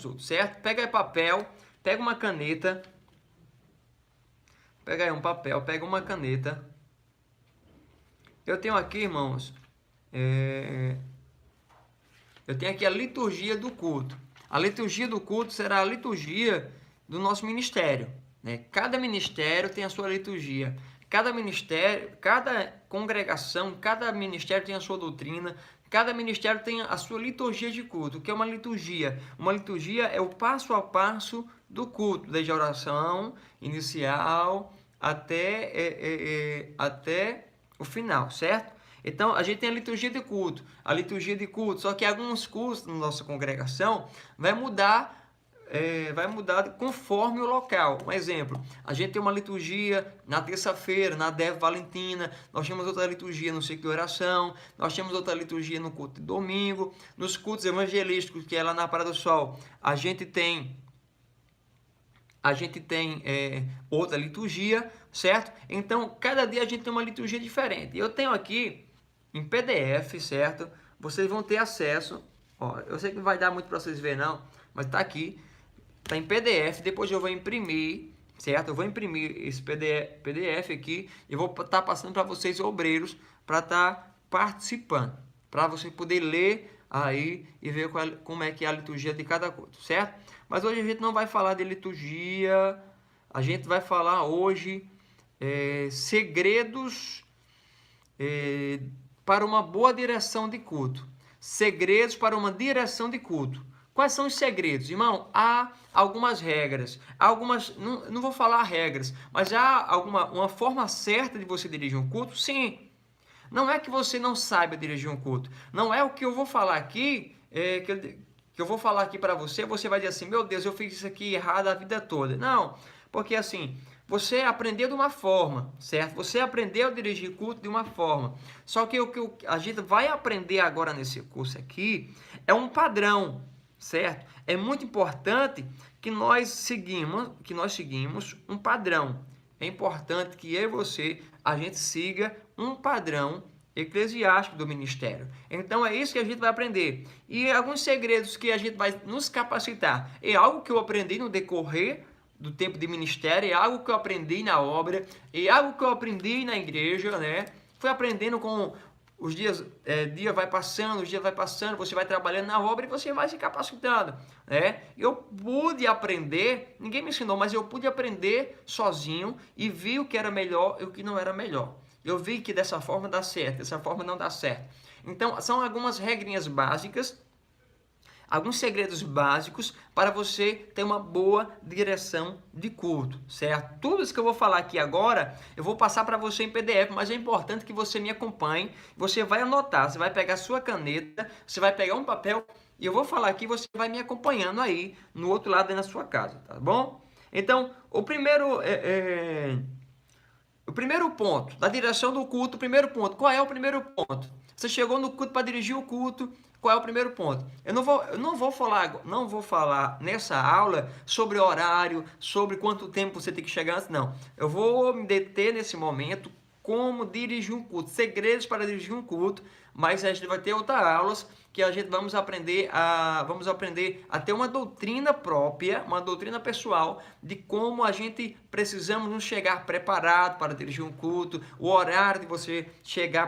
outros, certo? Pega aí papel, pega uma caneta, pega aí um papel, pega uma caneta. Eu tenho aqui, irmãos, eu tenho aqui a liturgia do culto. A liturgia do culto será a liturgia do nosso ministério, né? Cada ministério tem a sua liturgia. Cada ministério, cada congregação, cada ministério tem a sua doutrina. Cada ministério tem a sua liturgia de culto. O que é uma liturgia? Uma liturgia é o passo a passo do culto, desde a oração inicial até o final, certo? Então, a gente tem a liturgia de culto. A liturgia de culto, só que alguns cultos na nossa congregação vai mudar conforme o local. Um exemplo, a gente tem uma liturgia na terça-feira, na Dev Valentina, nós temos outra liturgia no ciclo de oração, nós temos outra liturgia no culto de domingo, nos cultos evangelísticos, que é lá na Praia do Sol, a gente tem outra liturgia, certo? Então, cada dia a gente tem uma liturgia diferente. Eu tenho aqui em PDF, certo? Vocês vão ter acesso. Ó, eu sei que não vai dar muito para vocês verem, não, mas tá aqui. Tá em PDF. Depois eu vou imprimir, certo? Eu vou imprimir esse PDF aqui e vou estar passando para vocês, obreiros, para estar participando, para você poder ler aí e ver como é que é a liturgia de cada culto, certo? Mas hoje a gente não vai falar de liturgia. A gente vai falar hoje segredos para uma boa direção de culto. Segredos para uma direção de culto. Quais são os segredos? Irmão, há algumas regras. Não vou falar regras, mas há uma forma certa de você dirigir um culto? Sim. Não é que você não saiba dirigir um culto. Não é o que eu vou falar aqui, que eu vou falar aqui para você, você vai dizer assim, meu Deus, eu fiz isso aqui errado a vida toda. Não, porque assim, você aprendeu de uma forma, certo? Você aprendeu a dirigir culto de uma forma. Só que o que a gente vai aprender agora nesse curso aqui é um padrão, certo? É muito importante que nós seguimos um padrão. É importante que eu e você, a gente siga um padrão eclesiástico do ministério. Então é isso que a gente vai aprender. E alguns segredos que a gente vai nos capacitar. É algo que eu aprendi no decorrer do tempo de ministério, é algo que eu aprendi na obra, é algo que eu aprendi na igreja, né? Fui aprendendo com os dias, dia vai passando, os dias vai passando, você vai trabalhando na obra e você vai se capacitando, né? Eu pude aprender, ninguém me ensinou, mas eu pude aprender sozinho e vi o que era melhor e o que não era melhor. Eu vi que dessa forma dá certo, dessa forma não dá certo. Então, são algumas regrinhas básicas, alguns segredos básicos para você ter uma boa direção de culto, certo? Tudo isso que eu vou falar aqui agora, eu vou passar para você em PDF, mas é importante que você me acompanhe. Você vai anotar, você vai pegar sua caneta, você vai pegar um papel e eu vou falar aqui, você vai me acompanhando aí no outro lado aí na sua casa, tá bom? Então, o primeiro ponto, da direção do culto, o primeiro ponto. Qual é o primeiro ponto? Você chegou no culto para dirigir o culto, qual é o primeiro ponto? Eu não vou falar nessa aula sobre horário, sobre quanto tempo você tem que chegar antes, não. Eu vou me deter nesse momento como dirigir um culto, segredos para dirigir um culto, mas a gente vai ter outras aulas que a gente vamos aprender a ter uma doutrina própria, uma doutrina pessoal de como a gente precisamos nos chegar preparado para dirigir um culto, o horário de você chegar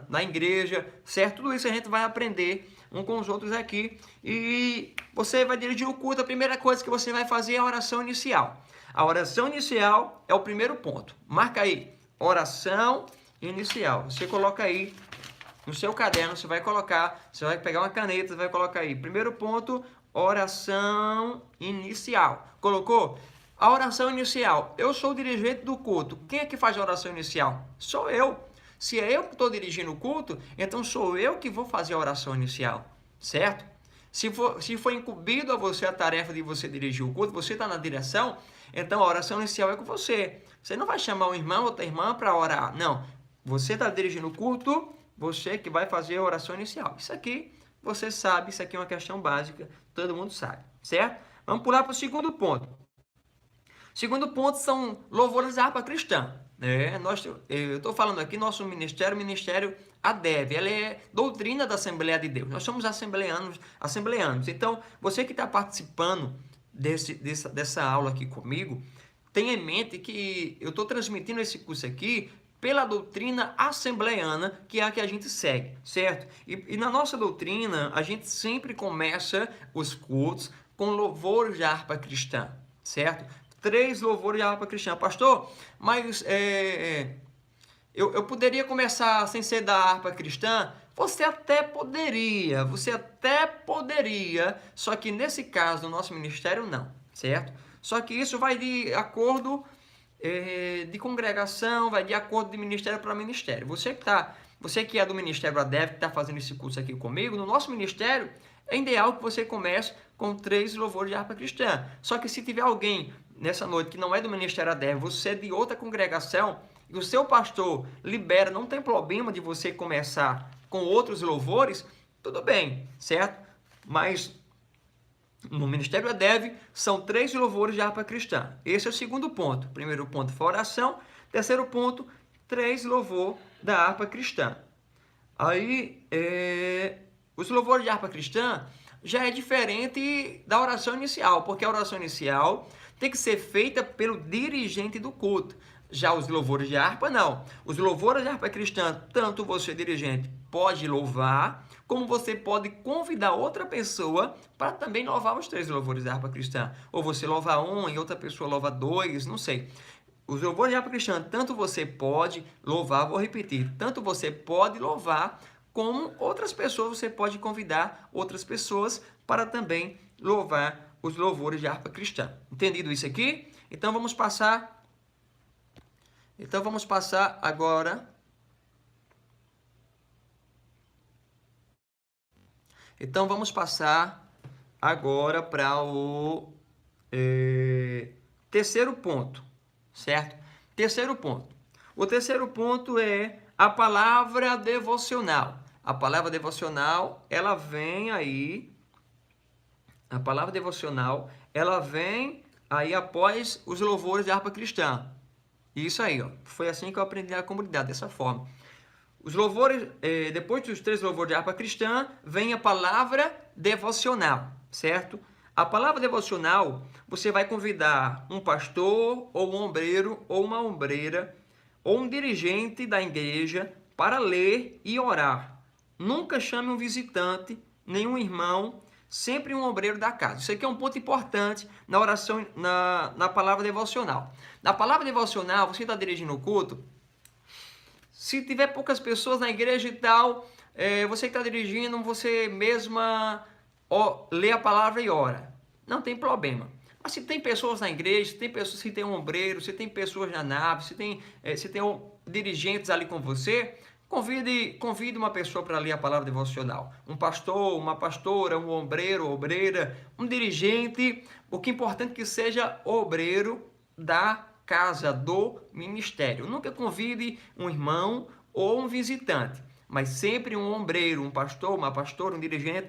na igreja, certo? Tudo isso a gente vai aprender um com os outros aqui e você vai dirigir o culto. A primeira coisa que você vai fazer é a oração inicial. A oração inicial é o primeiro ponto. Marca aí, oração inicial. Você coloca aí no seu caderno, você vai pegar uma caneta, você vai colocar aí, primeiro ponto, oração inicial. Colocou? A oração inicial. Eu sou o dirigente do culto. Quem é que faz a oração inicial? Sou eu. Se é eu que estou dirigindo o culto, então sou eu que vou fazer a oração inicial, certo? Se for incumbido a você a tarefa de você dirigir o culto, você está na direção, então a oração inicial é com você. Você não vai chamar um irmão ou outra irmã para orar, não. Você está dirigindo o culto, você que vai fazer a oração inicial. Isso aqui, você sabe, isso aqui é uma questão básica, todo mundo sabe, certo? Vamos pular para o segundo ponto. Segundo ponto são louvores da harpa cristã. Eu estou falando aqui, nosso ministério, o Ministério ADEV, ela é doutrina da Assembleia de Deus. Nós somos assembleanos. Então, você que está participando dessa aula aqui comigo, tenha em mente que eu estou transmitindo esse curso aqui pela doutrina assembleiana, que é a que a gente segue, certo? E na nossa doutrina, a gente sempre começa os cultos com louvores de harpa cristã, certo? 3 louvores de harpa cristã. Pastor, mas eu poderia começar sem ser da harpa cristã? Você até poderia, só que nesse caso, no nosso ministério, não, certo? Só que isso vai de acordo de congregação, vai de acordo de ministério para ministério. Você que é do Ministério ADEV, que está fazendo esse curso aqui comigo, no nosso ministério, é ideal que você comece com 3 louvores de harpa cristã. Só que se tiver alguém nessa noite que não é do Ministério ADEV, você é de outra congregação, e o seu pastor libera, não tem problema de você começar com outros louvores, tudo bem, certo? Mas no Ministério ADEV são 3 louvores de harpa cristã. Esse é o segundo ponto. Primeiro ponto foi oração. Terceiro ponto, 3 louvores da harpa cristã. Aí, os louvores de harpa cristã já é diferente da oração inicial, porque a oração inicial tem que ser feita pelo dirigente do culto. Já os louvores de harpa, não. Os louvores de harpa cristã, tanto você, dirigente, pode louvar, como você pode convidar outra pessoa para também louvar os 3 louvores de harpa cristã. Ou você louva um e outra pessoa louva 2, não sei. Os louvores de harpa cristã, tanto você pode louvar, vou repetir, tanto você pode louvar, como outras pessoas, você pode convidar outras pessoas para também louvar os louvores de harpa cristã. Entendido isso aqui? Então vamos passar agora. Então vamos passar agora para o terceiro ponto, certo? Terceiro ponto. O terceiro ponto é a palavra devocional. A palavra devocional, ela vem aí. A palavra devocional, ela vem aí após os louvores de harpa cristã. Isso aí, ó. Foi assim que eu aprendi na comunidade, dessa forma. Os louvores, depois dos 3 louvores de harpa cristã, vem a palavra devocional, certo? A palavra devocional, você vai convidar um pastor, ou um ombreiro, ou uma ombreira, ou um dirigente da igreja para ler e orar. Nunca chame um visitante, nenhum irmão, sempre um obreiro da casa. Isso aqui é um ponto importante na oração, na palavra devocional. Na palavra devocional, você está dirigindo o culto, se tiver poucas pessoas na igreja e tal, você que está dirigindo, você mesma lê a palavra e ora. Não tem problema. Mas se tem pessoas na igreja, se tem um ombreiro, se tem pessoas na nave, se tem dirigentes ali com você, convide uma pessoa para ler a palavra devocional. Um pastor, uma pastora, um ombreiro, obreira, um dirigente. O que é importante é que seja obreiro da casa, do ministério. Nunca convide um irmão ou um visitante, mas sempre um ombreiro, um pastor, uma pastora, um dirigente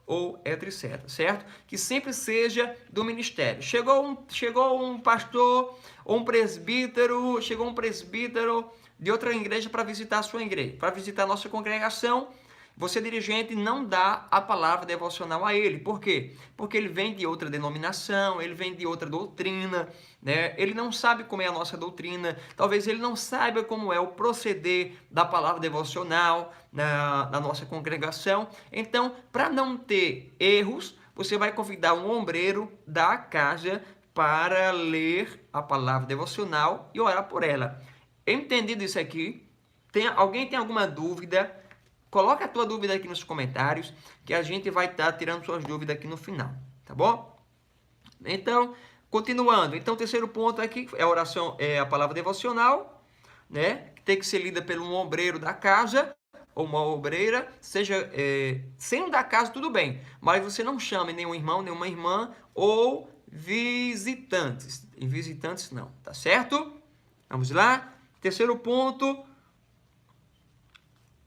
ou etc, certo? Que sempre seja do ministério. Chegou um pastor ou um presbítero, de outra igreja para visitar a sua igreja, para visitar a nossa congregação. Você, dirigente, não dá a palavra devocional a ele. Por quê? Porque ele vem de outra denominação, ele vem de outra doutrina, né? Ele não sabe como é a nossa doutrina, talvez ele não saiba como é o proceder da palavra devocional na nossa congregação. Então, para não ter erros, você vai convidar um ombreiro da casa para ler a palavra devocional e orar por ela. Entendido isso aqui? Alguém tem alguma dúvida? Coloca a tua dúvida aqui nos comentários, que a gente vai estar tirando suas dúvidas aqui no final, tá bom? Então, continuando. Então, o terceiro ponto aqui é a oração, a palavra devocional, né? Que tem que ser lida por um ombreiro da casa, ou uma obreira, seja sendo da casa, tudo bem, mas você não chame nenhum irmão, nenhuma irmã, ou visitantes. E visitantes não, tá certo? Vamos lá? Terceiro ponto,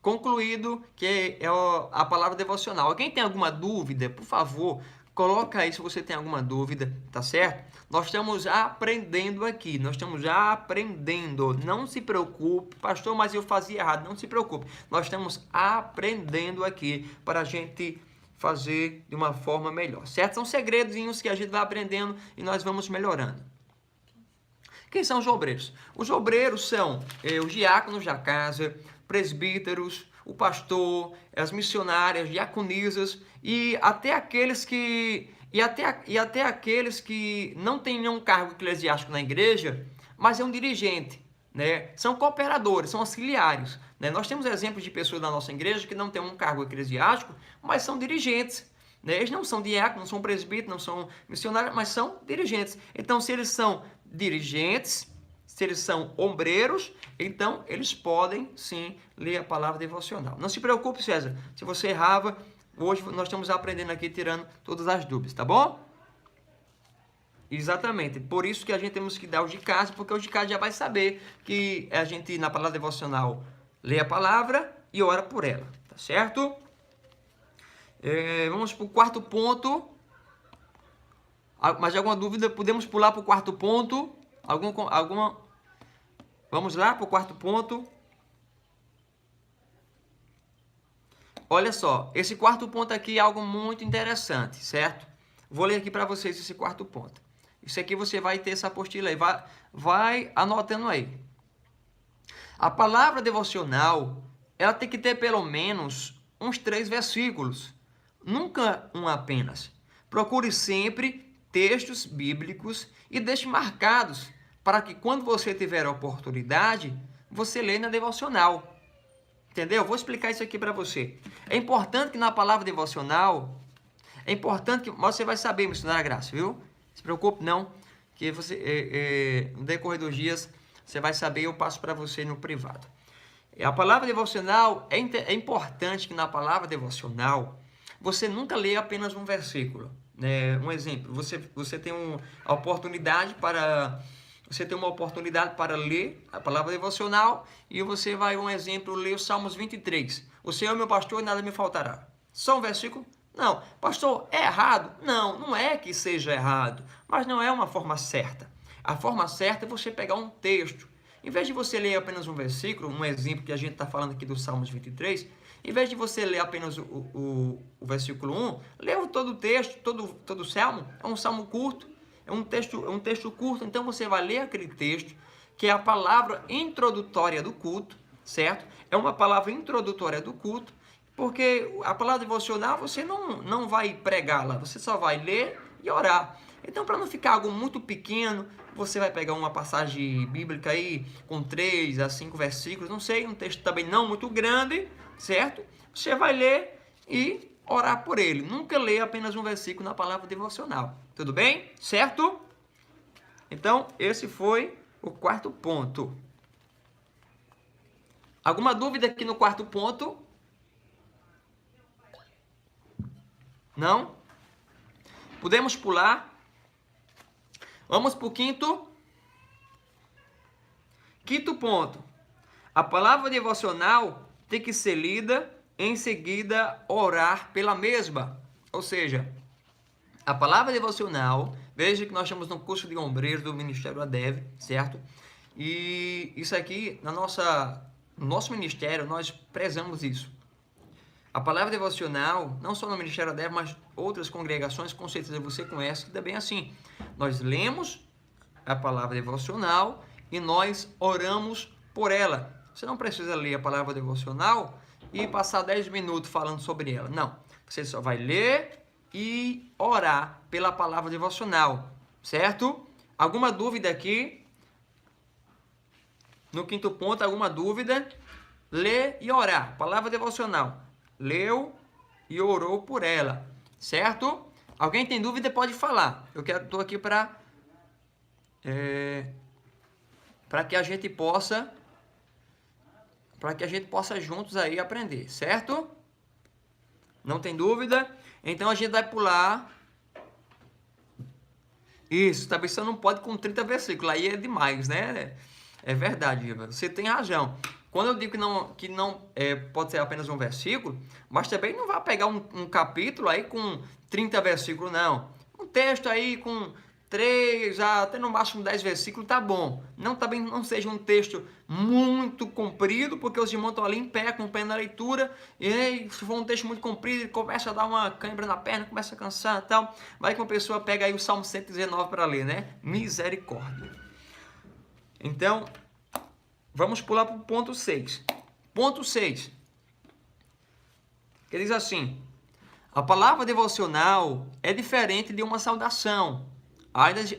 concluído, que é a palavra devocional. Alguém tem alguma dúvida? Por favor, Coloca aí se você tem alguma dúvida, tá certo? Nós estamos aprendendo aqui, nós estamos aprendendo. Não se preocupe, pastor, mas eu fazia errado. Não se preocupe, nós estamos aprendendo aqui para a gente fazer de uma forma melhor, certo? São segredinhos que a gente vai aprendendo e nós vamos melhorando. Quem são os obreiros? Os obreiros são os diáconos da casa, presbíteros, o pastor, as missionárias, diaconisas e até aqueles que até aqueles que não têm nenhum cargo eclesiástico na igreja, mas é um dirigente, né? São cooperadores, são auxiliares, né? Nós temos exemplos de pessoas da nossa igreja que não têm um cargo eclesiástico, mas são dirigentes, né? Eles não são diáconos, não são presbíteros, não são missionários, mas são dirigentes. Então, se eles são dirigentes, se eles são ombreiros, então eles podem sim ler a palavra devocional. Não se preocupe, César, se você errava, hoje nós estamos aprendendo aqui, tirando todas as dúvidas, tá bom? Exatamente, por isso que a gente temos que dar o de casa, porque o de casa já vai saber que a gente, na palavra devocional, lê a palavra e ora por ela, tá certo? Vamos para o quarto ponto. Mais alguma dúvida? Podemos pular para o quarto ponto? Alguma? Vamos lá para o quarto ponto. Olha só, esse quarto ponto aqui é algo muito interessante, certo? Vou ler aqui para vocês esse quarto ponto. Isso aqui você vai ter essa apostila aí, vai anotando aí. A palavra devocional, ela tem que ter pelo menos uns 3 versículos, nunca um apenas. Procure sempre textos bíblicos e deixe marcados para que quando você tiver a oportunidade, você leia na devocional. Entendeu? Vou explicar isso aqui para você. É importante que na palavra devocional, é importante que você vai saber missionária Graça, viu? Não se preocupe não, que você no decorrer dos dias você vai saber, eu passo para você no privado. A palavra devocional, é importante que na palavra devocional você nunca leia apenas um versículo. Um exemplo, você tem a oportunidade para... Você tem uma oportunidade para ler a palavra devocional e você vai, um exemplo, ler os Salmos 23. O Senhor é meu pastor e nada me faltará. Só um versículo? Não. Pastor, é errado? Não, não é que seja errado, mas não é uma forma certa. A forma certa é você pegar um texto. Em vez de você ler apenas um versículo, um exemplo que a gente está falando aqui do Salmos 23, em vez de você ler apenas o versículo 1, lê todo o texto, todo o salmo. É um salmo curto. É um texto curto, então você vai ler aquele texto, que é a palavra introdutória do culto, certo? É uma palavra introdutória do culto, porque a palavra devocional você não vai pregá-la, você só vai ler e orar. Então, para não ficar algo muito pequeno, você vai pegar uma passagem bíblica aí com 3 a 5 versículos, não sei, um texto também não muito grande, certo? Você vai ler e orar por ele. Nunca leia apenas um versículo na palavra devocional. Tudo bem? Certo? Então, esse foi o quarto ponto. Alguma dúvida aqui no quarto ponto? Não? Podemos pular? Vamos para o quinto. Quinto ponto. A palavra devocional tem que ser lida, em seguida orar pela mesma. Ou seja, a palavra devocional, veja que nós estamos no curso de ombreiros do Ministério ADEV, certo? E isso aqui, no nosso ministério, nós prezamos isso. A palavra devocional, não só no Ministério ADEV, mas outras congregações, com certeza você conhece, que também é assim. Nós lemos a palavra devocional e nós oramos por ela. Você não precisa ler a palavra devocional e passar 10 minutos falando sobre ela. Não, você só vai ler e orar pela palavra devocional, certo? Alguma dúvida aqui? No quinto ponto, alguma dúvida? Ler e orar, palavra devocional. Leu e orou por ela, certo? Alguém tem dúvida, pode falar. Estou aqui para que a gente possa juntos aí aprender, certo? Não tem dúvida? Então a gente vai pular. Isso, talvez você não pode com 30 versículos, aí é demais, né? É verdade, Iva. Você tem razão. quando eu digo que não pode ser apenas um versículo, mas também não vai pegar um capítulo aí com 30 versículos, não. Um texto aí com 3 até no máximo 10 versículos tá bom. Também não seja um texto muito comprido, porque os irmãos estão ali em pé, com o pé na leitura, e aí, se for um texto muito comprido, começa a dar uma cãibra na perna, começa a cansar e tal. Vai que uma pessoa pega aí o Salmo 119 para ler, né? Misericórdia. Então, vamos pular para o ponto 6. Ponto 6. Que diz assim: a palavra devocional é diferente de uma saudação.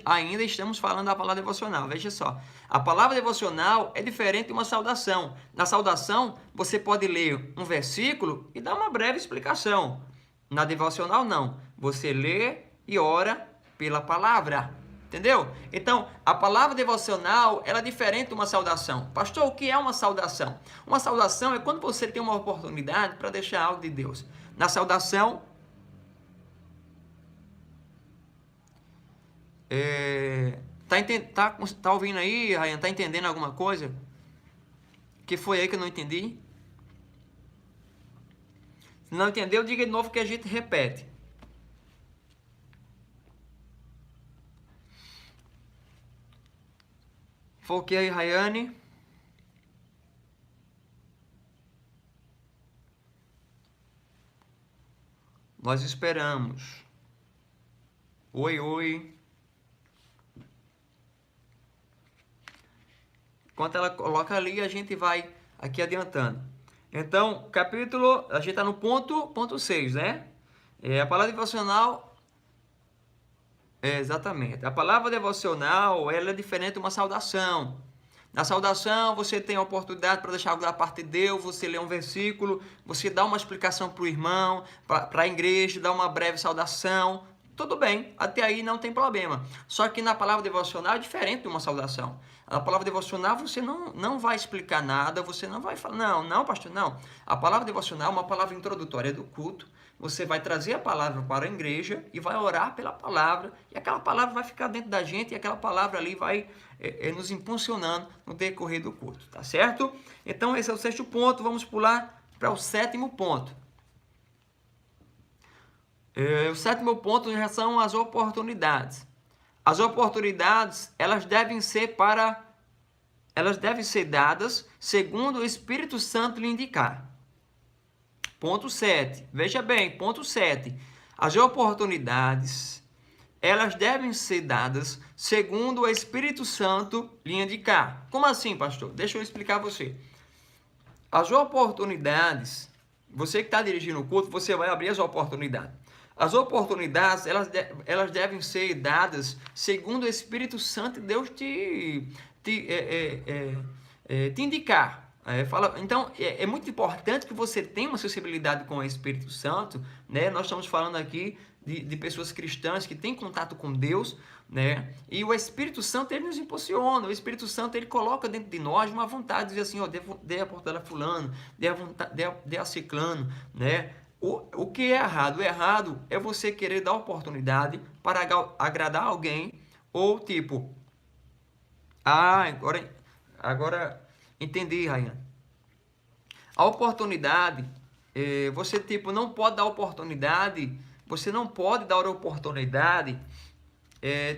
Ainda estamos falando da palavra devocional, veja só. A palavra devocional é diferente de uma saudação. Na saudação, você pode ler um versículo e dar uma breve explicação. Na devocional, não. Você lê e ora pela palavra. Entendeu? Então, a palavra devocional, ela é diferente de uma saudação. Pastor, o que é uma saudação? Uma saudação é quando você tem uma oportunidade para deixar algo de Deus. Na saudação, tá ouvindo aí, Ryan? Tá entendendo alguma coisa? Que foi aí que eu não entendi? Se não entendeu, diga de novo que a gente repete. Foi o que aí, Rayane? Nós esperamos. Oi, oi. Enquanto ela coloca ali, a gente vai aqui adiantando. Então, capítulo, a gente está no ponto 6, né? A palavra devocional, exatamente. A palavra devocional, ela é diferente de uma saudação. Na saudação, você tem a oportunidade para deixar algo da parte de Deus, você lê um versículo, você dá uma explicação para o irmão, para a igreja, dá uma breve saudação. Tudo bem, até aí não tem problema. Só que na palavra devocional é diferente de uma saudação. Na palavra devocional você não vai explicar nada, você não vai falar, não, pastor, não. A palavra devocional é uma palavra introdutória do culto. Você vai trazer a palavra para a igreja e vai orar pela palavra, e aquela palavra vai ficar dentro da gente, e aquela palavra ali vai nos impulsionando no decorrer do culto, tá certo? Então esse é o 6º ponto, vamos pular para o 7º ponto. O 7º ponto já são as oportunidades. As oportunidades, elas devem ser dadas segundo o Espírito Santo lhe indicar. Ponto 7. Veja bem, ponto 7. As oportunidades, elas devem ser dadas segundo o Espírito Santo lhe indicar. Como assim, pastor? Deixa eu explicar a você. As oportunidades, você que está dirigindo o culto, você vai abrir as oportunidades. As oportunidades, elas devem ser dadas segundo o Espírito Santo de Deus te indicar. Então, é muito importante que você tenha uma sensibilidade com o Espírito Santo, né? Nós estamos falando aqui de pessoas cristãs que têm contato com Deus, né? E o Espírito Santo, ele nos impulsiona, o Espírito Santo, ele coloca dentro de nós uma vontade de dizer assim, ó, dê a oportunidade a fulano, dê a ciclano, né? O que é errado? O errado é você querer dar oportunidade para agradar alguém, ou tipo, agora entendi, Ryan. A oportunidade, você tipo não pode dar oportunidade,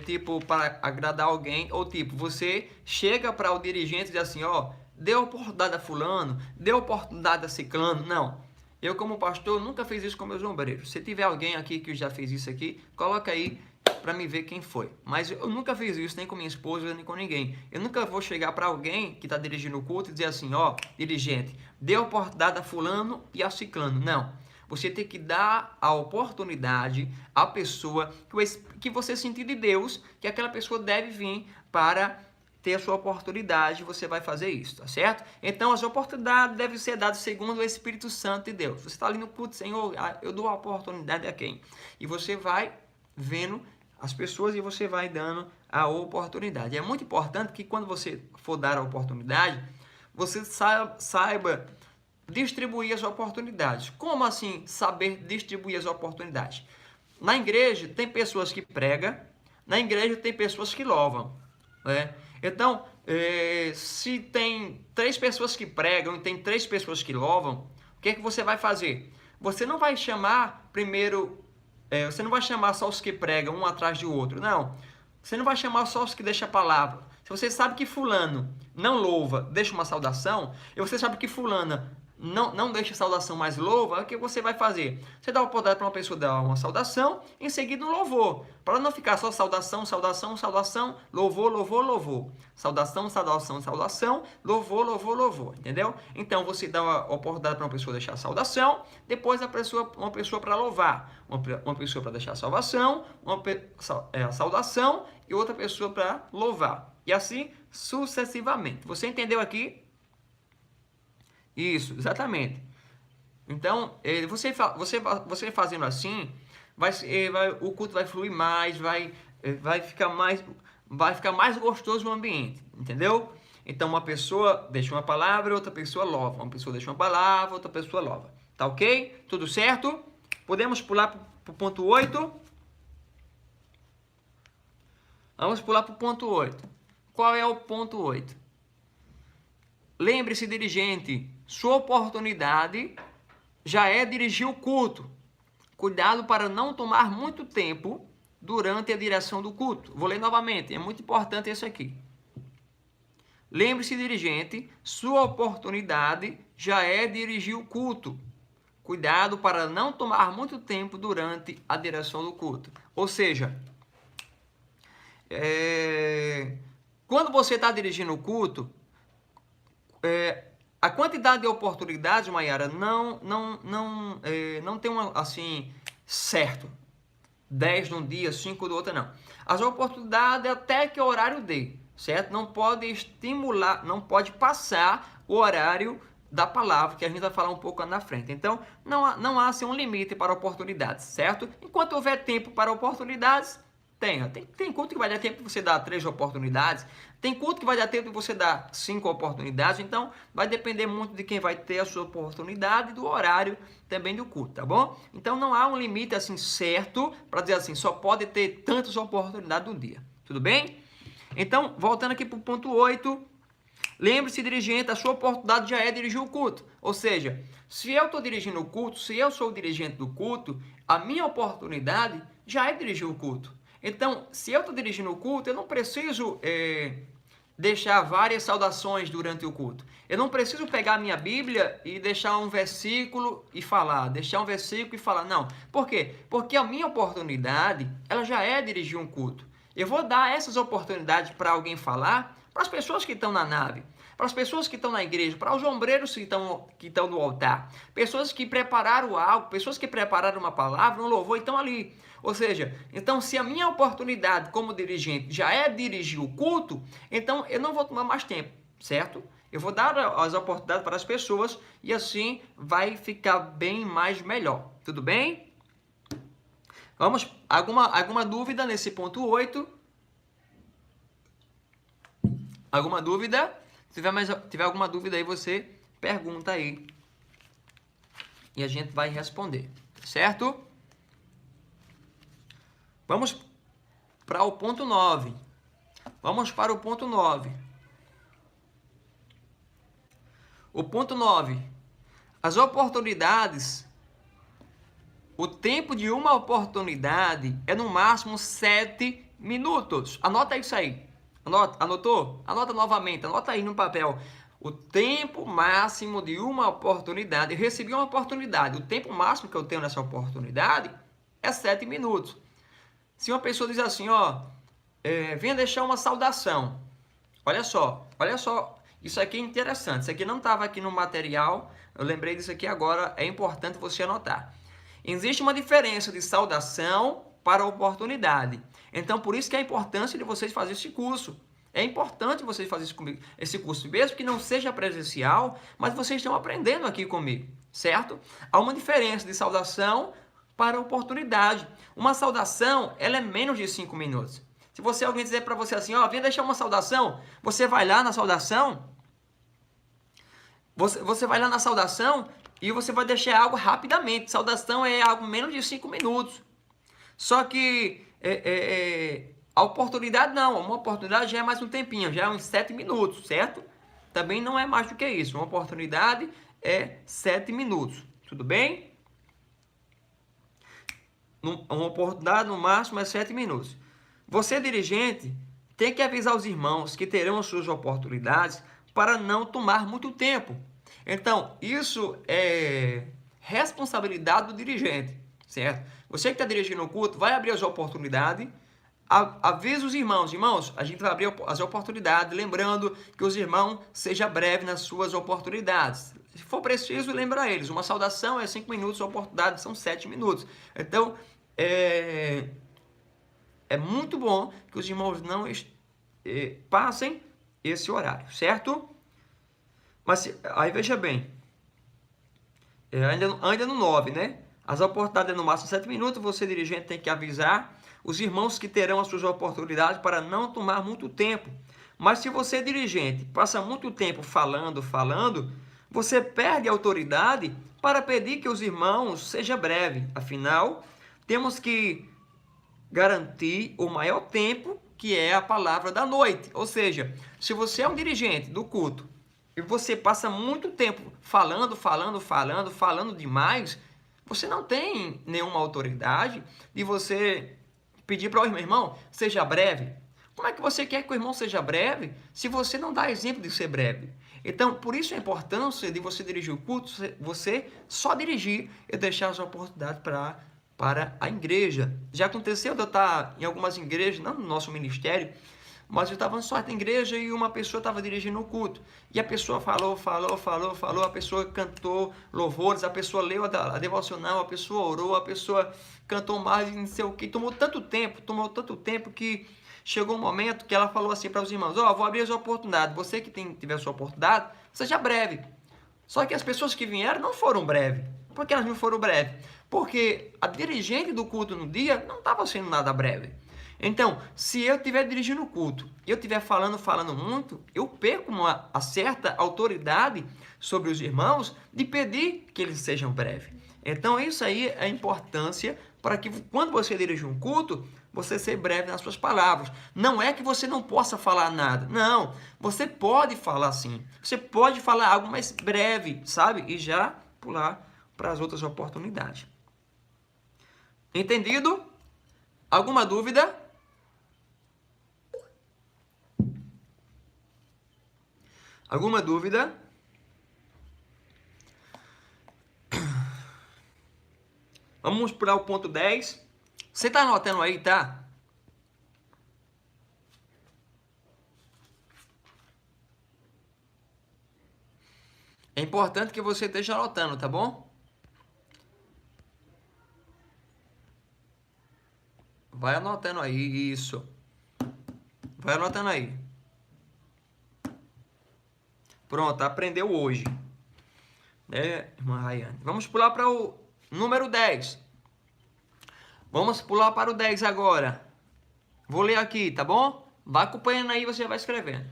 tipo para agradar alguém, ou tipo, você chega para o dirigente e diz assim, ó, dê oportunidade a fulano, dê oportunidade a ciclano. Não. Eu, como pastor, nunca fiz isso com meus obreiros. Se tiver alguém aqui que já fez isso aqui, coloca aí para me ver quem foi. Mas eu nunca fiz isso, nem com minha esposa, nem com ninguém. Eu nunca vou chegar para alguém que está dirigindo o culto e dizer assim, ó, dirigente, dê oportunidade a fulano e a ciclano. Não. Você tem que dar a oportunidade à pessoa que você sentir de Deus, que aquela pessoa deve vir para ter a sua oportunidade, você vai fazer isso, tá certo? Então, as oportunidades devem ser dadas segundo o Espírito Santo de Deus. Você está ali no culto, Senhor, eu dou a oportunidade a quem? E você vai vendo as pessoas e você vai dando a oportunidade. É muito importante que quando você for dar a oportunidade, você saiba distribuir as oportunidades. Como assim saber distribuir as oportunidades? Na igreja tem pessoas que pregam, na igreja tem pessoas que louvam. né? Então, se tem 3 pessoas que pregam e tem 3 pessoas que louvam, o que é que você vai fazer? Você não vai chamar primeiro, você não vai chamar só os que pregam um atrás do outro, não. Você não vai chamar só os que deixam a palavra. Se você sabe que fulano não louva, deixa uma saudação, e você sabe que fulana não deixa saudação, mas louva, o que você vai fazer? Você dá a oportunidade para uma pessoa dar uma saudação, em seguida um louvor. Para não ficar só saudação, saudação, saudação, louvor, louvor, louvor. Saudação, saudação, saudação, louvor, louvor, louvor. Entendeu? Então você dá a oportunidade para uma pessoa deixar a saudação, depois uma pessoa para louvar, uma pessoa para deixar a salvação, a saudação e outra pessoa para louvar. E assim sucessivamente. Você entendeu aqui? Isso, exatamente. Então, você fazendo assim, o culto vai fluir mais, vai ficar mais gostoso o ambiente, entendeu? Então, uma pessoa deixa uma palavra, outra pessoa louva. Uma pessoa deixa uma palavra, outra pessoa louva. Tá ok? Tudo certo? Podemos pular para o ponto 8? Vamos pular para o ponto 8. Qual é o ponto 8? Lembre-se, dirigente, sua oportunidade já é dirigir o culto. Cuidado para não tomar muito tempo durante a direção do culto. Vou ler novamente, é muito importante isso aqui. Lembre-se, dirigente, sua oportunidade já é dirigir o culto. Cuidado para não tomar muito tempo durante a direção do culto. Ou seja, quando você está dirigindo o culto, a quantidade de oportunidades, Maiara, não tem uma, assim, certo. 10 num dia, 5 do outro, não. As oportunidades até que o horário dê, certo? Não pode estimular, não pode passar o horário da palavra, que a gente vai falar um pouco na frente. Então, não há assim, um limite para oportunidades, certo? Enquanto houver tempo para oportunidades, tem culto que vai dar tempo de você dar 3 oportunidades, tem culto que vai dar tempo de você dar 5 oportunidades, então vai depender muito de quem vai ter a sua oportunidade e do horário também do culto, tá bom? Então não há um limite assim certo para dizer assim, só pode ter tantas oportunidades no dia, tudo bem? Então, voltando aqui para o ponto 8, lembre-se, dirigente, a sua oportunidade já é dirigir o culto, ou seja, se eu estou dirigindo o culto, se eu sou o dirigente do culto, a minha oportunidade já é dirigir o culto. Então, se eu estou dirigindo o culto, eu não preciso deixar várias saudações durante o culto. Eu não preciso pegar a minha Bíblia e deixar um versículo e falar, Não. Por quê? Porque a minha oportunidade, ela já é dirigir um culto. Eu vou dar essas oportunidades para alguém falar, para as pessoas que estão na nave, para as pessoas que estão na igreja, para os ombreiros que estão no altar, pessoas que prepararam algo, pessoas que prepararam uma palavra, um louvor e estão ali. Ou seja, então se a minha oportunidade como dirigente já é dirigir o culto, então eu não vou tomar mais tempo, certo? Eu vou dar as oportunidades para as pessoas e assim vai ficar bem mais melhor. Tudo bem? Vamos, alguma dúvida nesse ponto 8? Alguma dúvida? Se tiver alguma dúvida aí, você pergunta aí. E a gente vai responder, certo? Vamos para o ponto 9. Vamos para o ponto 9. O ponto 9. As oportunidades. O tempo de uma oportunidade é no máximo 7 minutos. Anota isso aí. Anotou? Anota novamente. Anota aí no papel. O tempo máximo de uma oportunidade. Eu recebi uma oportunidade. O tempo máximo que eu tenho nessa oportunidade é 7 minutos. Se uma pessoa diz assim, venha deixar uma saudação. Olha só, isso aqui é interessante. Isso aqui não estava aqui no material, eu lembrei disso aqui agora, é importante você anotar. Existe uma diferença de saudação para oportunidade. Então, por isso que é a importância de vocês fazerem esse curso. É importante vocês fazerem esse curso, mesmo que não seja presencial, mas vocês estão aprendendo aqui comigo, certo? Há uma diferença de saudação para oportunidade. Uma saudação, ela é menos de 5 minutos. Se alguém dizer para você assim, vem deixar uma saudação, você vai lá na saudação, você vai lá na saudação e você vai deixar algo rapidamente. Saudação é algo menos de 5 minutos. Só que A oportunidade não, uma oportunidade já é mais um tempinho, já é uns 7 minutos, certo? Também não é mais do que isso, uma oportunidade é 7 minutos, tudo bem? Uma oportunidade no máximo é 7 minutos. Você, dirigente, tem que avisar os irmãos que terão as suas oportunidades para não tomar muito tempo. Então, isso é responsabilidade do dirigente, certo? Você que está dirigindo o culto, vai abrir as oportunidades, avisa os irmãos. Irmãos, a gente vai abrir as oportunidades, lembrando que os irmãos sejam breves nas suas oportunidades. Se for preciso, lembra eles. Uma saudação é 5 minutos, a oportunidade são 7 minutos. Então, é muito bom que os irmãos não passem esse horário, certo? Mas aí veja bem, ainda no 9, né? As oportunidades no máximo 7 minutos, você, dirigente, tem que avisar os irmãos que terão as suas oportunidades para não tomar muito tempo. Mas se você, dirigente, passa muito tempo falando, você perde a autoridade para pedir que os irmãos seja breve. Afinal, temos que garantir o maior tempo, que é a palavra da noite. Ou seja, se você é um dirigente do culto e você passa muito tempo falando demais, você não tem nenhuma autoridade de você pedir para o irmão, seja breve. Como é que você quer que o irmão seja breve se você não dá exemplo de ser breve? Então, por isso a importância de você dirigir o culto, você só dirigir e deixar as oportunidades para a igreja. Já aconteceu de eu estar em algumas igrejas, não no nosso ministério, mas eu estava em certa igreja e uma pessoa estava dirigindo o culto. E a pessoa falou, a pessoa cantou louvores, a pessoa leu a devocional, a pessoa orou, a pessoa cantou mais, não sei o que. Tomou tanto tempo que chegou um momento que ela falou assim para os irmãos: vou abrir as oportunidades, você que tiver a sua oportunidade, seja breve. Só que as pessoas que vieram não foram breves. Por que elas não foram breves? Porque a dirigente do culto no dia não estava sendo nada breve. Então, se eu estiver dirigindo o culto e eu estiver falando muito, eu perco uma certa autoridade sobre os irmãos de pedir que eles sejam breves. Então, isso aí é a importância para que, quando você dirige um culto, você seja breve nas suas palavras. Não é que você não possa falar nada. Não, você pode falar sim. Você pode falar algo mais breve, sabe? E já pular para as outras oportunidades. Entendido? Alguma dúvida? Alguma dúvida? Vamos para o ponto 10. Você está anotando aí, tá? É importante que você esteja anotando, tá bom? Vai anotando aí, isso. Vai anotando aí. Pronto, aprendeu hoje. Né, irmã Rayane? Vamos pular para o número 10. Vamos pular para o 10 agora. Vou ler aqui, tá bom? Vai acompanhando aí, você vai escrevendo.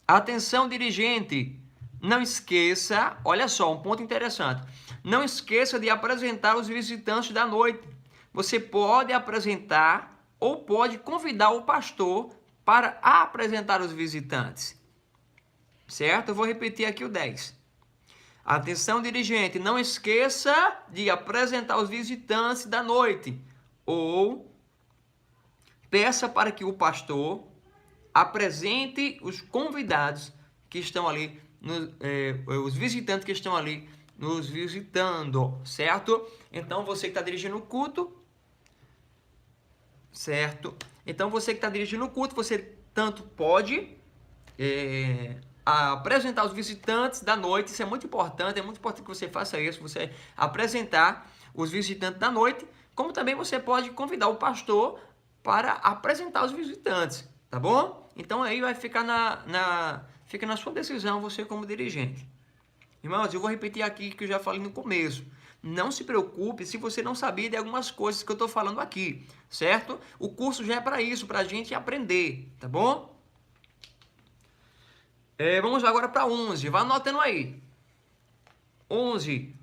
Atenção, dirigente. Não esqueça, olha só, um ponto interessante. Não esqueça de apresentar os visitantes da noite. Você pode apresentar ou pode convidar o pastor para apresentar os visitantes. Certo? Eu vou repetir aqui o 10. Atenção, dirigente, não esqueça de apresentar os visitantes da noite. Ou peça para que o pastor apresente os convidados que estão ali, os visitantes que estão ali nos visitando, certo? Então, você que está dirigindo o culto, certo? Então, você que está dirigindo o culto, você tanto pode apresentar os visitantes da noite. Isso é muito importante que você faça isso, você apresentar os visitantes da noite, como também você pode convidar o pastor para apresentar os visitantes, tá bom? Então aí vai ficar fica na sua decisão, você como dirigente. Irmãos, eu vou repetir aqui que eu já falei no começo. Não se preocupe se você não sabia de algumas coisas que eu estou falando aqui, certo? O curso já é para isso, para a gente aprender, tá bom? Vamos agora para 11. Vai anotando aí. 11.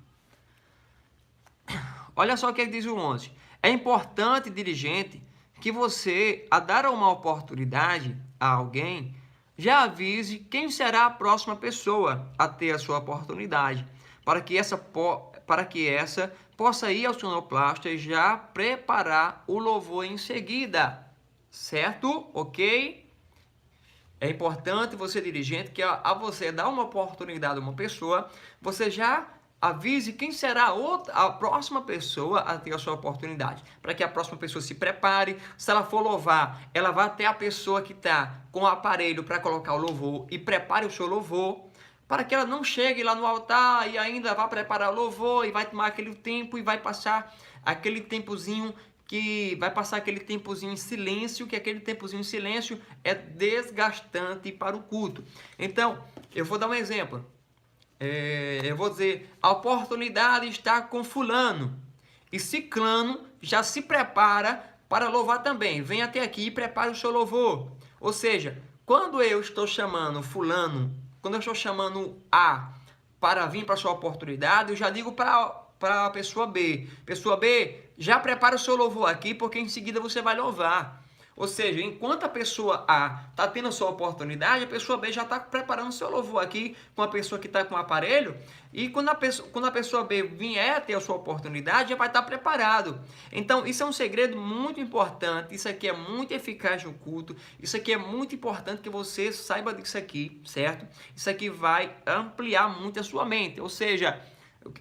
Olha só o que diz o 11. É importante, dirigente, que você, a dar uma oportunidade a alguém, já avise quem será a próxima pessoa a ter a sua oportunidade, para que essa possa ir ao sonoplasta e já preparar o louvor em seguida, certo? Ok? É importante você, dirigente, que a você dar uma oportunidade a uma pessoa, você já avise quem será a próxima pessoa a ter a sua oportunidade, para que a próxima pessoa se prepare. Se ela for louvar, ela vai até a pessoa que está com o aparelho para colocar o louvor e prepare o seu louvor, para que ela não chegue lá no altar e ainda vá preparar o louvor e vai tomar aquele tempo e vai passar aquele tempozinho em silêncio, que aquele tempozinho em silêncio é desgastante para o culto. Então, eu vou dar um exemplo. Eu vou dizer, a oportunidade está com fulano. E ciclano já se prepara para louvar também. Vem até aqui e prepare o seu louvor. Ou seja, quando eu estou chamando fulano, quando eu estou chamando A para vir para a sua oportunidade, eu já digo para a pessoa B. Pessoa B, já prepara o seu louvor aqui, porque em seguida você vai louvar. Ou seja, enquanto a pessoa A está tendo a sua oportunidade, a pessoa B já está preparando o seu louvor aqui com a pessoa que está com o aparelho. E quando a pessoa B vier ter a sua oportunidade, já vai estar preparado. Então, isso é um segredo muito importante. Isso aqui é muito eficaz no culto. Isso aqui é muito importante que você saiba disso aqui, certo? Isso aqui vai ampliar muito a sua mente. Ou seja,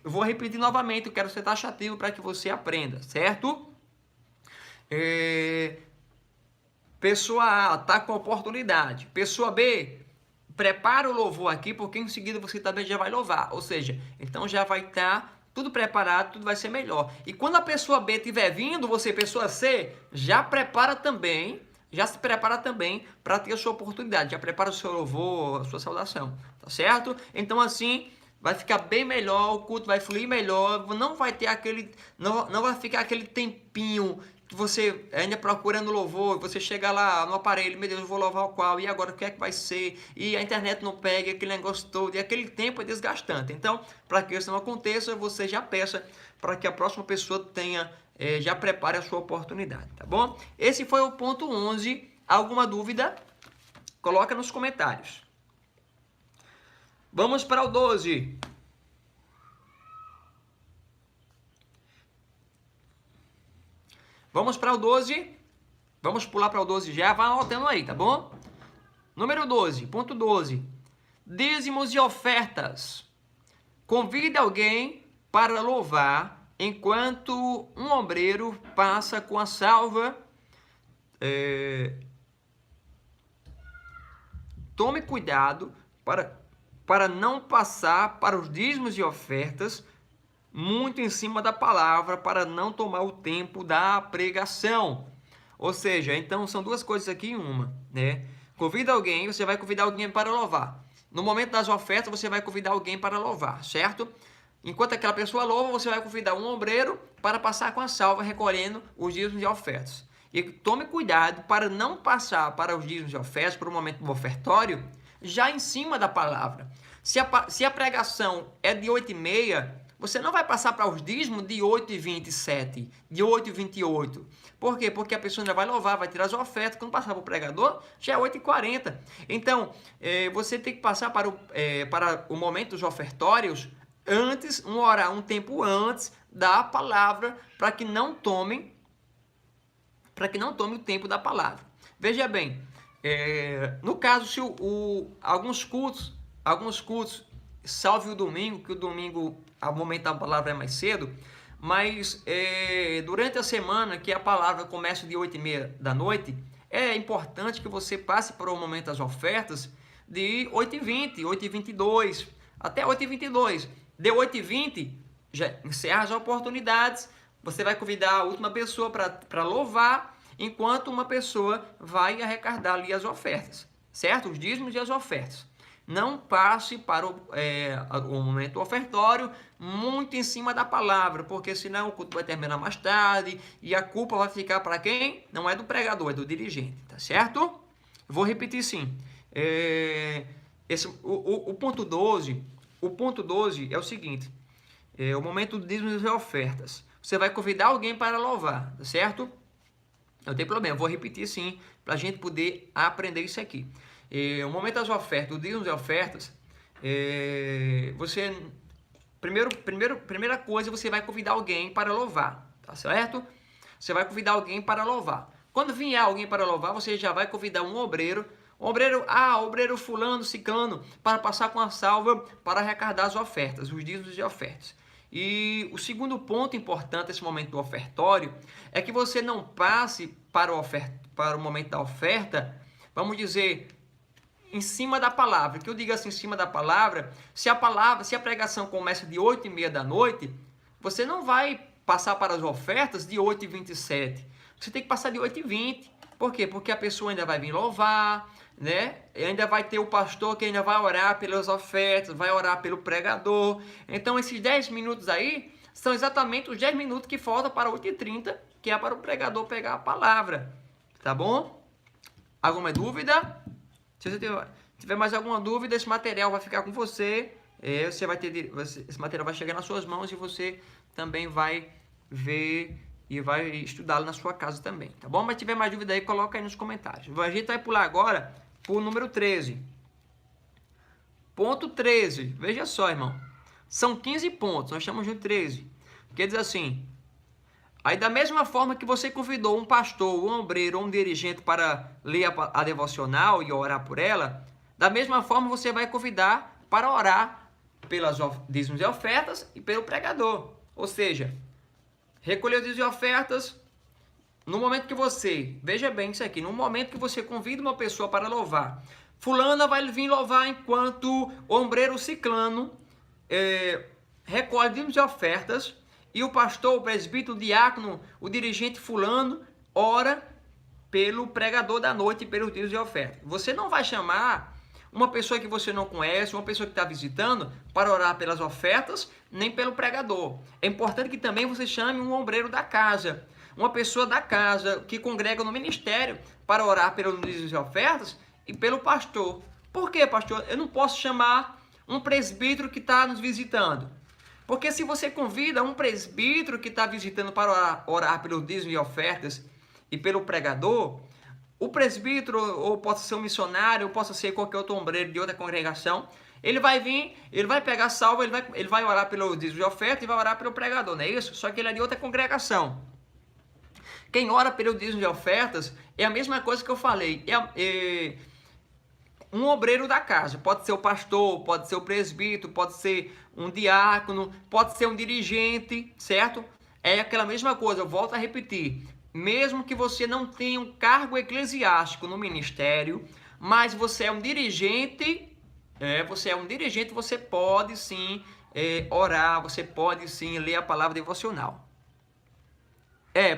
eu vou repetir novamente, eu quero ser taxativo para que você aprenda, certo? Pessoa A está com oportunidade. Pessoa B, prepara o louvor aqui, porque em seguida você também já vai louvar. Ou seja, então já vai estar tudo preparado, tudo vai ser melhor. E quando a pessoa B estiver vindo, você, pessoa C, já se prepara também para ter a sua oportunidade. Já prepara o seu louvor, a sua saudação, tá certo? Então assim, vai ficar bem melhor, o culto vai fluir melhor, não vai ter não vai ficar aquele tempinho que você ainda procurando louvor, você chega lá no aparelho, meu Deus, eu vou louvar o qual, e agora o que é que vai ser? E a internet não pega, aquele negócio todo, e aquele tempo é desgastante. Então, para que isso não aconteça, você já peça para que a próxima pessoa já prepare a sua oportunidade, tá bom? Esse foi o ponto 11. Alguma dúvida? Coloca nos comentários. Vamos para o 12. Vamos para o 12. Vamos pular para o 12 já. Vai anotando aí, tá bom? Número 12. Ponto 12. Dízimos e ofertas. Convide alguém para louvar enquanto um obreiro passa com a salva. Tome cuidado para não passar para os dízimos e ofertas muito em cima da palavra, para não tomar o tempo da pregação. Ou seja, então são duas coisas aqui em uma, né? Você vai convidar alguém para louvar. No momento das ofertas, você vai convidar alguém para louvar, certo? Enquanto aquela pessoa louva, você vai convidar um obreiro para passar com a salva, recolhendo os dízimos e ofertas. E tome cuidado para não passar para os dízimos e ofertas, para o momento do ofertório, já em cima da palavra. Se a pregação é de 8h30, você não vai passar para os dízimos de 8h27, de 8h28. Por quê? Porque a pessoa já vai louvar, vai tirar as ofertas. Quando passar para o pregador, já é 8h40. Então, você tem que passar para o momento dos ofertórios antes, um tempo antes da palavra, para que não tome o tempo da palavra. Veja bem, no caso, se alguns cultos, salve o domingo, que o domingo, ao momento da palavra é mais cedo, mas durante a semana, que a palavra começa de 8h30 da noite, é importante que você passe para o momento das ofertas de 8h20, 8h22, até 8h22. De 8h20, já encerra as oportunidades, você vai convidar a última pessoa para louvar, enquanto uma pessoa vai arrecadar ali as ofertas, certo? Os dízimos e as ofertas. Não passe para o momento ofertório muito em cima da palavra, porque senão o culto vai terminar mais tarde e a culpa vai ficar para quem? Não é do pregador, é do dirigente, tá certo? Vou repetir sim. O ponto 12 é o seguinte, o momento de dízimos e ofertas. você vai convidar alguém para louvar, tá certo? Não tem problema, eu vou repetir sim, para a gente poder aprender isso aqui. O momento das ofertas, o dia das ofertas, você, primeira coisa, você vai convidar alguém para louvar, tá certo? Você vai convidar alguém para louvar. Quando vier alguém para louvar, você já vai convidar um obreiro, obreiro fulano, ciclano, para passar com a salva para arrecadar as ofertas, os dízimos de ofertas. E o segundo ponto importante nesse momento do ofertório é que você não passe para o momento da oferta, vamos dizer, em cima da palavra. Que eu digo assim, em cima da palavra, se a pregação começa de 8h30 da noite, você não vai passar para as ofertas de 8h27. Você tem que passar de 8h20. Por quê? Porque a pessoa ainda vai vir louvar, né? E ainda vai ter o pastor que ainda vai orar pelas ofertas, vai orar pelo pregador. Então, esses 10 minutos aí são exatamente os 10 minutos que faltam para 8h30, que é para o pregador pegar a palavra. Tá bom? Alguma dúvida? Se você tiver mais alguma dúvida, esse material vai ficar com você. Você vai ter, esse material vai chegar nas suas mãos e você também vai ver e vai estudá-lo na sua casa também, tá bom? Mas se tiver mais dúvida aí, coloca aí nos comentários. A gente vai pular agora para o número 13. Ponto 13. Veja só, irmão. São 15 pontos, nós estamos no 13. Quer dizer assim, aí da mesma forma que você convidou um pastor, um obreiro ou um dirigente para ler a devocional e orar por ela, da mesma forma você vai convidar para orar pelas dízimos e ofertas e pelo pregador. Ou seja, recolher os dízimos e ofertas, no momento que você, veja bem isso aqui, no momento que você convida uma pessoa para louvar, fulana vai vir louvar enquanto o ombreiro ciclano recolhe dízimos e ofertas, e o pastor, o presbítero, o diácono, o dirigente fulano ora pelo pregador da noite e pelos dízimos e ofertas. Você não vai chamar uma pessoa que você não conhece, uma pessoa que está visitando, para orar pelas ofertas, nem pelo pregador. É importante que também você chame um ombreiro da casa, uma pessoa da casa que congrega no ministério para orar pelos dízimos e ofertas e pelo pastor. Por quê, pastor? Eu não posso chamar um presbítero que está nos visitando. Porque se você convida um presbítero que está visitando para orar pelos dízimos e ofertas e pelo pregador, o presbítero, ou possa ser um missionário, ou possa ser qualquer outro ombreiro de outra congregação, ele vai vir, ele vai pegar a salva, ele vai orar pelo dízimo de oferta e vai orar pelo pregador, não é isso? Só que ele é de outra congregação. Quem ora pelo dízimo de ofertas é a mesma coisa que eu falei, um obreiro da casa, pode ser o pastor, pode ser o presbítero, pode ser um diácono, pode ser um dirigente, certo? É aquela mesma coisa, eu volto a repetir. Mesmo que você não tenha um cargo eclesiástico no ministério, mas você é um dirigente, você pode sim orar, você pode sim ler a palavra devocional.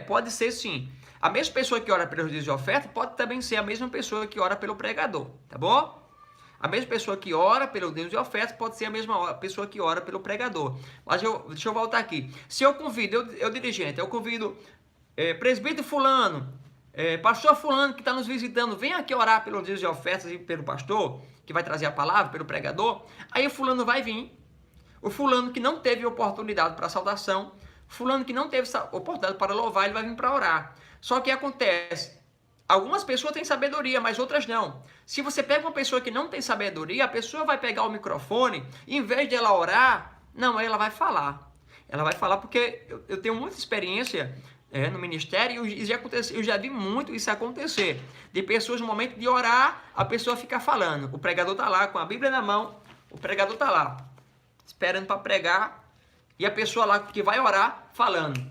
Pode ser sim. A mesma pessoa que ora pelos dízimos de oferta pode também ser a mesma pessoa que ora pelo pregador, tá bom? A mesma pessoa que ora pelo dízimo de oferta pode ser a mesma pessoa que ora pelo pregador. Mas deixa eu voltar aqui. Se eu convido, eu dirigente, eu convido presbítero fulano, pastor fulano que está nos visitando, vem aqui orar pelos dízimos de ofertas e pelo pastor, que vai trazer a palavra, pelo pregador. Aí o fulano vai vir. O fulano que não teve oportunidade para saudação, fulano que não teve oportunidade para louvar, ele vai vir para orar. Só que acontece, algumas pessoas têm sabedoria, mas outras não. Se você pega uma pessoa que não tem sabedoria, a pessoa vai pegar o microfone, e em vez de ela orar, não, ela vai falar. Ela vai falar porque eu tenho muita experiência no ministério e eu já vi muito isso acontecer. De pessoas no momento de orar, a pessoa fica falando. O pregador está lá com a Bíblia na mão, o pregador está lá, esperando para pregar, e a pessoa lá que vai orar, falando,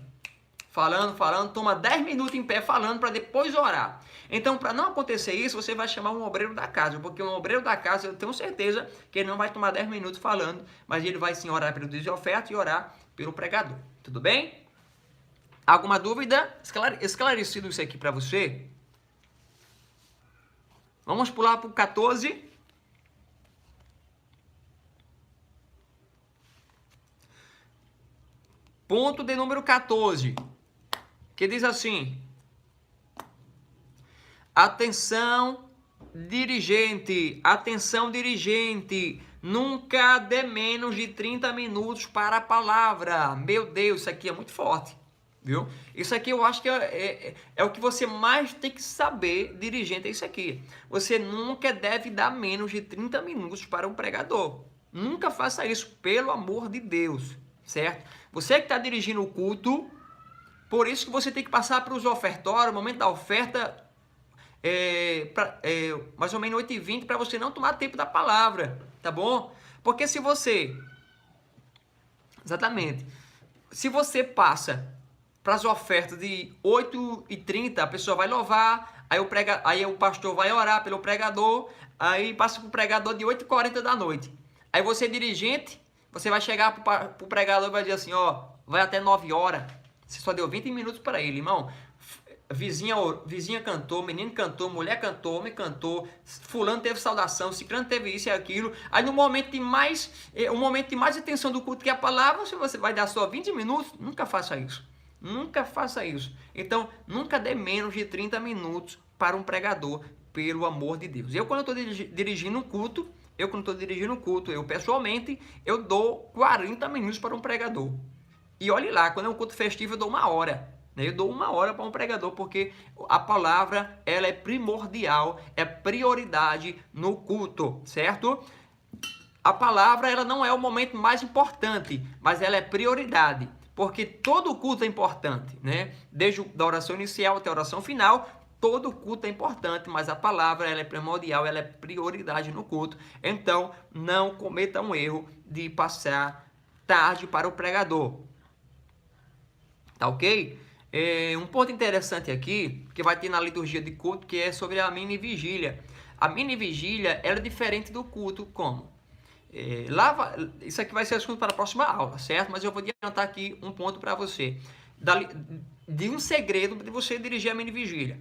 toma 10 minutos em pé falando para depois orar. Então, para não acontecer isso, você vai chamar um obreiro da casa, porque um obreiro da casa, eu tenho certeza que ele não vai tomar 10 minutos falando, mas ele vai sim orar pelo dízimo de oferta e orar pelo pregador. Tudo bem? Alguma dúvida? Esclarecido isso aqui para você? Vamos pular para o 14. Ponto de número 14, que diz assim: atenção dirigente, nunca dê menos de 30 minutos para a palavra. Meu Deus, isso aqui é muito forte. viu? Isso aqui eu acho que é o que você mais tem que saber, dirigente, é isso aqui. Você nunca deve dar menos de 30 minutos para um pregador. Nunca faça isso, pelo amor de Deus, certo? Você que está dirigindo o culto, por isso que você tem que passar para os ofertórios, o momento da oferta, mais ou menos 8h20, para você não tomar tempo da palavra, tá bom? Porque se você, exatamente, se você passa para as ofertas de 8h30, a pessoa vai louvar, aí o pastor vai orar pelo pregador, aí passa para o pregador de 8h40 da noite. Aí você, dirigente, você vai chegar para o pregador e vai dizer assim, ó, vai até 9 horas. Você só deu 20 minutos para ele, irmão. Vizinha cantou, menino cantou, mulher cantou, homem cantou, fulano teve saudação, ciclano teve isso e aquilo. Aí no momento de mais atenção do culto, que é a palavra, se você vai dar só 20 minutos, nunca faça isso. Nunca faça isso. Então, nunca dê menos de 30 minutos para um pregador, pelo amor de Deus. Quando estou dirigindo um culto, eu pessoalmente, eu dou 40 minutos para um pregador. E olhe lá, quando é um culto festivo, eu dou 1 hora. Eu dou 1 hora para um pregador, porque a palavra, ela é primordial, é prioridade no culto, certo? A palavra, ela não é o momento mais importante, mas ela é prioridade, porque todo culto é importante, né? Desde a oração inicial até a oração final, todo culto é importante, mas a palavra, ela é primordial, ela é prioridade no culto. Então, não cometa um erro de passar tarde para o pregador. Tá ok? Um ponto interessante aqui, que vai ter na liturgia de culto, que é sobre a mini vigília. A mini vigília, ela é diferente do culto, como? Isso aqui vai ser assunto para a próxima aula, certo? Mas eu vou adiantar aqui um ponto para você. De um segredo de você dirigir a mini vigília.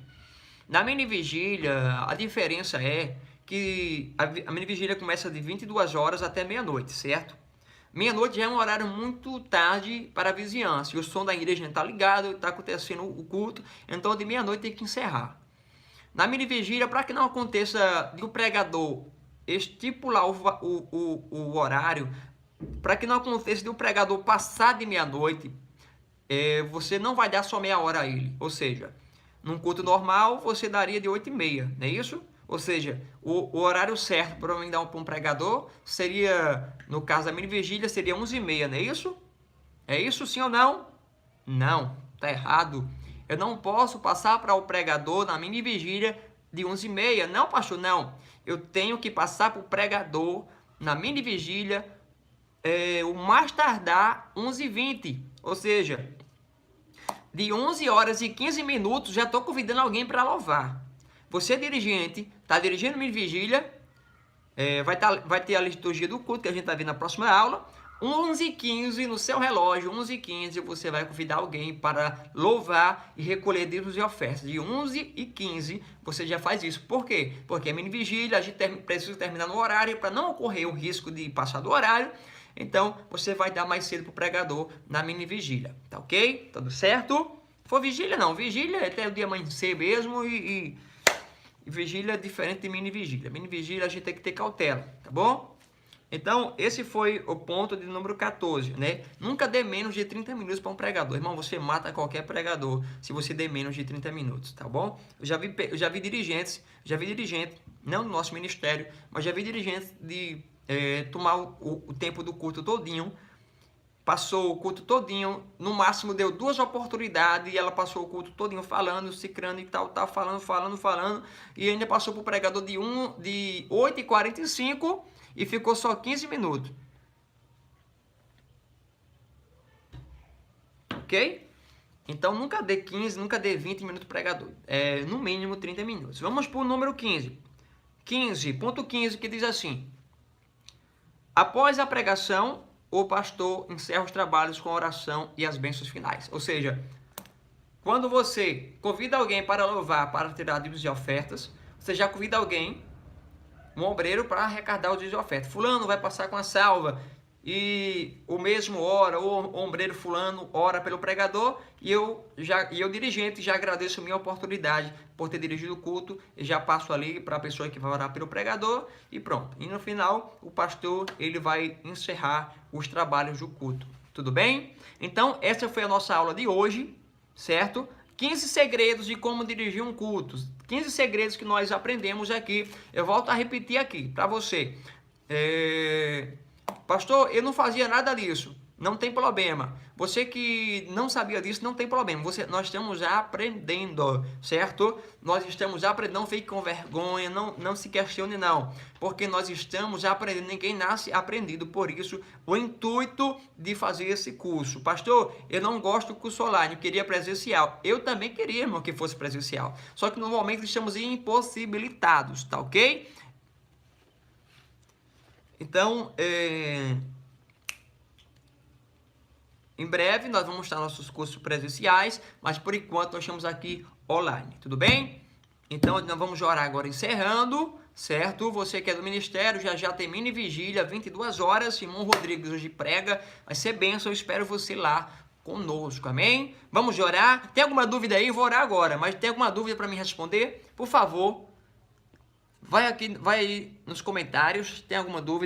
Na mini vigília, a diferença é que a mini vigília começa de 22 horas até meia-noite, certo? Meia-noite já é um horário muito tarde para a vizinhança. E o som da igreja está ligado, está acontecendo o culto. Então, de meia-noite tem que encerrar. Na mini vigília, para que não aconteça de o pregador estipular o horário, para que não aconteça de o pregador passar de meia-noite, você não vai dar só meia hora a ele. Ou seja, num culto normal, você daria de 8h30, não é isso? Ou seja, o horário certo para mim dar um pregador seria, no caso da mini vigília, seria 11h30, não é isso? É isso sim ou não? Não, tá errado. Eu não posso passar para o pregador na mini vigília de 11h30. Não, pastor, não. Eu tenho que passar para o pregador na mini vigília o mais tardar 11h20. Ou seja, de 11 horas e 15 minutos já estou convidando alguém para louvar. Você, dirigente, está dirigindo mini vigília, vai ter a liturgia do culto que a gente vai ver na próxima aula. 11h15 no seu relógio, 11h15 você vai convidar alguém para louvar e recolher dízimos e ofertas. De 11h15 você já faz isso. Por quê? Porque a mini vigília, a gente precisa terminar no horário para não ocorrer o risco de passar do horário. Então você vai dar mais cedo para o pregador na mini vigília, tá ok? Tudo certo? For vigília não, vigília é até o dia amanhecer mesmo e vigília é diferente de mini vigília. Mini vigília a gente tem que ter cautela, tá bom? Então, esse foi o ponto de número 14, né? Nunca dê menos de 30 minutos para um pregador. Irmão, você mata qualquer pregador se você der menos de 30 minutos, tá bom? Eu já vi dirigentes, não do nosso ministério, mas já vi dirigentes de tomar o tempo do culto todinho, passou o culto todinho, no máximo deu 2 oportunidades e ela passou o culto todinho falando, cicrando e tal, falando, e ainda passou para o pregador de 8h45 e ficou só 15 minutos. Ok? Então nunca dê 15, nunca dê 20 minutos para o pregador. No mínimo 30 minutos. Vamos para o número 15. 15.15, que diz assim: após a pregação, o pastor encerra os trabalhos com a oração e as bênçãos finais. Ou seja, quando você convida alguém para louvar, para tirar dízimos e ofertas, você já convida alguém, um obreiro, para arrecadar os dízimos e ofertas. Fulano vai passar com a salva e o mesmo ora, o obreiro fulano ora pelo pregador e eu, dirigente, já agradeço a minha oportunidade por ter dirigido o culto e já passo ali para a pessoa que vai orar pelo pregador e pronto. E no final, o pastor, ele vai encerrar os trabalhos do culto. Tudo bem? Então, essa foi a nossa aula de hoje. certo? 15 segredos de como dirigir um culto. 15 segredos que nós aprendemos aqui. Eu volto a repetir aqui para você. Pastor, eu não fazia nada disso. Não tem problema. Você que não sabia disso, não tem problema. Nós estamos aprendendo, certo? Nós estamos aprendendo. Não fique com vergonha, não se questione, não. Porque nós estamos aprendendo. Ninguém nasce aprendido. Por isso, o intuito de fazer esse curso. Pastor, eu não gosto do curso online, eu queria presencial. Eu também queria, irmão, que fosse presencial. Só que no momento estamos impossibilitados, tá ok? Então, em breve nós vamos estar nossos cursos presenciais, mas por enquanto nós estamos aqui online, tudo bem? Então nós vamos orar agora encerrando, certo? Você que é do ministério, já tem mini vigília, 22 horas, Simão Rodrigues hoje prega, vai ser bênção, eu espero você lá conosco, amém? Vamos orar? Tem alguma dúvida aí? Eu vou orar agora, mas tem alguma dúvida para me responder? Por favor, vai aí nos comentários, tem alguma dúvida?